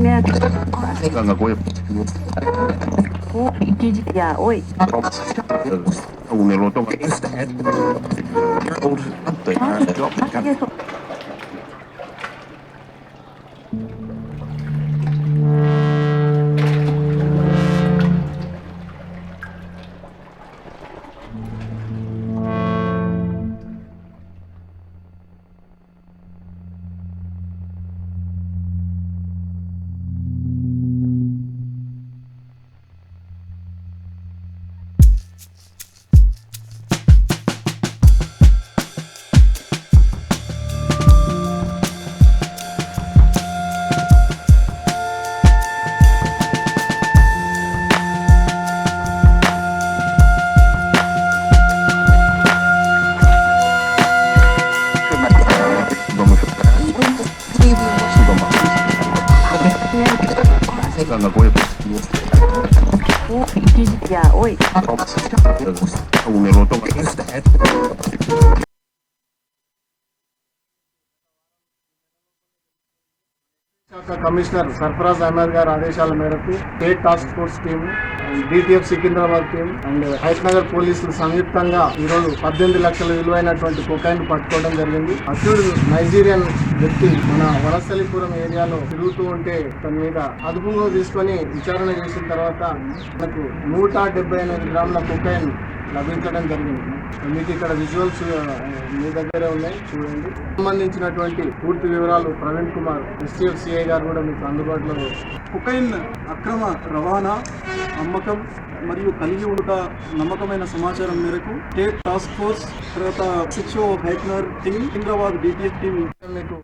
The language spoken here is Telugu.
Ganga Goya. Ya, oi. Un eloto. Ganga Goya. Ya, oi. Un eloto. శాఖ కమిషనర్ సర్ఫరాజ్ అహ్మద్ గారి ఆదేశాల మేరకు state task force team, DTF Secunderabad team and Hayath Nagar పోలీసులు సంయుక్తంగా ఈరోజు 18 లక్షల విలువైనటువంటి కొకైన్ పట్టుకోవడం జరిగింది. అసలు నైజీరియన్ వ్యక్తి మన వనస్థలిపురం ఏరియాలో తిరుగుతూ ఉంటే తన మీద అదుపులో తీసుకొని విచారణ చేసిన తర్వాత మనకు 178 గ్రాముల కొకైన్ లభించడం జరిగింది. మీకు ఇక్కడ విజువల్స్ మీ దగ్గరే ఉన్నాయి, చూడండి. సంబంధించినటువంటి పూర్తి వివరాలు ప్రవీణ్ కుమార్ ఎస్టీఎఫ్ సిఐ గారు కూడా మీకు అందుబాటులో. కొకైన్ అక్రమ రవాణా, అమ్మకం మరియు కలిగి ఉండుట నమ్మకమైన సమాచారం మేరకు స్టేట్ టాస్క్ ఫోర్స్, తర్వాత సిక్స్ఓ హైట్ నగర్ టీమ్, సికింద్రాబాద్ డిటిఎఫ్ టీమ్ మీకు